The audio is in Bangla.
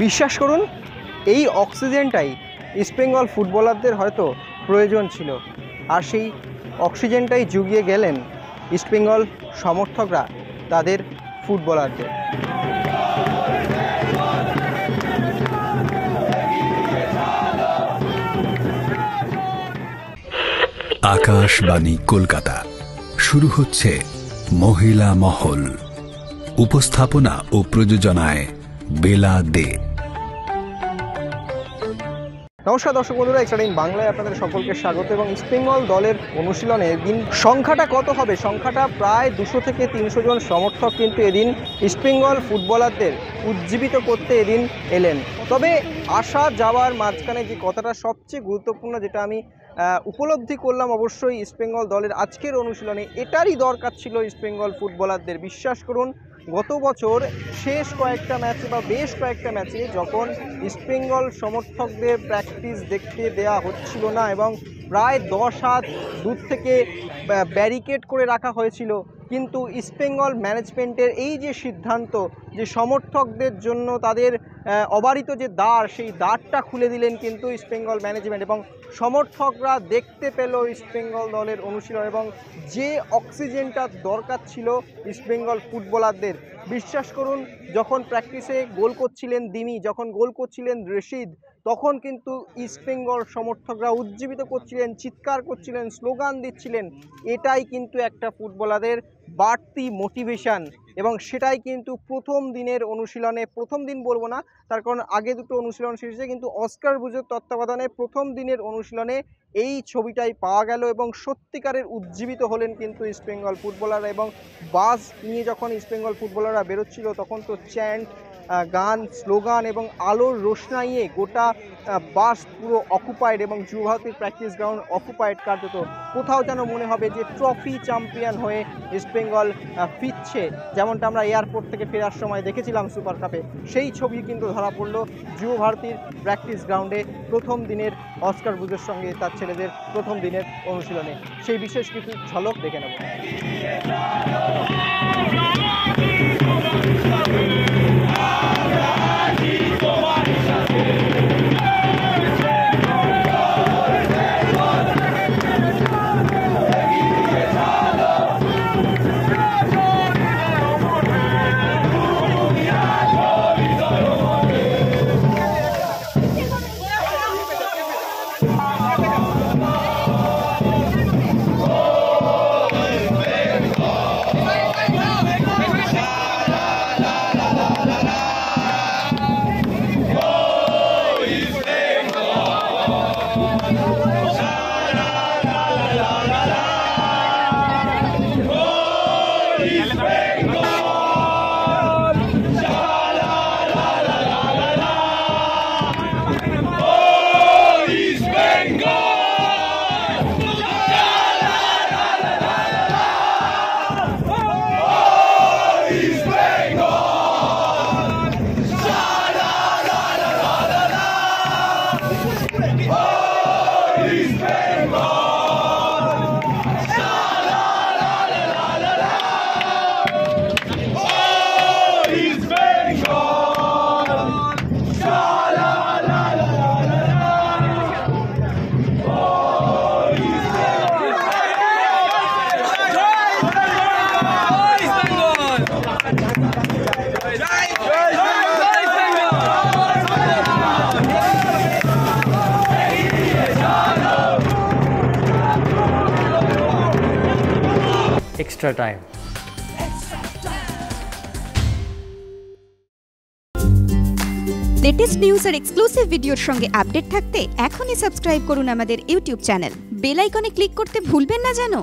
বিশ্বাস করুন এই অক্সিজেনটাই ইস্টবেঙ্গল ফুটবলারদের হয়তো প্রয়োজন ছিল, আর সেই অক্সিজেনটাই জুগিয়ে গেলেন ইস্টবেঙ্গল সমর্থকরা তাদের ফুটবলারদের। আকাশবাণী কলকাতা, শুরু হচ্ছে মহিলা মহল। উপস্থাপনা ও প্রযোজনায় বেলা দে। নমস্কার দর্শক বন্ধুরা, এক্সট্রা বাংলায় আপনাদের সকলকে স্বাগত। এবং ইস্টবেঙ্গল দলের অনুশীলনে দিন সংখ্যাটা কত হবে? সংখ্যাটা প্রায় 200 থেকে 300 জন সমর্থক কিন্তু এদিন ইস্টবেঙ্গল ফুটবলারদের উজ্জীবিত করতে এদিন এলেন। তবে আসা যাওয়ার মাঝখানে যে কথাটা সবচেয়ে গুরুত্বপূর্ণ, যেটা আমি উপলব্ধি করলাম অবশ্যই ইস্টবেঙ্গল দলের আজকের অনুশীলনে, এটারই দরকার ছিল ইস্টবেঙ্গল ফুটবলারদের। বিশ্বাস করুন, গত বছর শেষ কয়েকটা ম্যাচে বা বেশ কয়েকটা ম্যাচে যখন ইস্টবেঙ্গল সমর্থকদের প্র্যাকটিস দেখতে দেওয়া হচ্ছিল না এবং প্রায় 10 হাত দূর থেকে ব্যারিকেড করে রাখা হয়েছিল, কিন্তু ইস্টবেঙ্গল ম্যানেজমেন্টের এই যে সিদ্ধান্ত যে সমর্থকদের জন্য তাদের অবারিত যে দ্বার, সেই দ্বারটা খুলে দিলেন কিন্তু ইস্টবেঙ্গল ম্যানেজমেন্ট, এবং সমর্থকরা দেখতে পেল ইস্টবেঙ্গল দলের অনুশীলন এবং যে অক্সিজেনটা দরকার ছিল ইস্টবেঙ্গল ফুটবলারদের। বিশ্বাস করুন, যখন প্র্যাকটিসে গোল করছিলেন দিমি, যখন গোল করছিলেন রশিদ, তখন কিন্তু ইস্টবেঙ্গল সমর্থকরা উজ্জীবিত করছিলেন, চিৎকার করছিলেন, স্লোগান দিচ্ছিলেন। এটাই কিন্তু একটা ফুটবলারদের বাড়তি মোটিভেশন, এবং সেটাই কিন্তু প্রথম দিনের অনুশীলনে, প্রথম দিন বলবো না তার কারণ আগে দুটো অনুশীলন শেষে, কিন্তু অস্কার বুজের তত্ত্বাবধানে প্রথম দিনের অনুশীলনে এই ছবিটাই পাওয়া গেল এবং সত্যিকারের উজ্জীবিত হলেন কিন্তু ইস্টবেঙ্গল ফুটবলাররা। এবং বাস নিয়ে যখন ইস্টবেঙ্গল ফুটবলাররা বেরোচ্ছিল তখন তো চ্যান্ট, গান, স্লোগান এবং আলোর রোশনাইয়ে গোটা বাস পুরো অকুপাইড, এবং যুব ভারতীর প্র্যাকটিস গ্রাউন্ড অকুপাইড। কার্যত কোথাও যেন মনে হবে যে ট্রফি চ্যাম্পিয়ন হয়ে ইস্টবেঙ্গল ফিরছে, যেমনটা আমরা এয়ারপোর্ট থেকে ফেরার সময় দেখেছিলাম সুপার কাপে। সেই ছবি কিন্তু ধরা পড়লো যুব ভারতীর প্র্যাকটিস গ্রাউন্ডে প্রথম দিনের অস্কার বুজের সঙ্গে তার ছেলেদের প্রথম দিনের অনুশীলনে। সেই বিশেষ কিছু ঝলক দেখে নেব। Extra time. লেটেস্ট নিউজ আর এক্সক্লুসিভ ভিডিওর সঙ্গে আপডেট থাকতে এখনই সাবস্ক্রাইব করুন আমাদের ইউটিউব চ্যানেল। বেল আইকনে ক্লিক করতে ভুলবেন না যেন।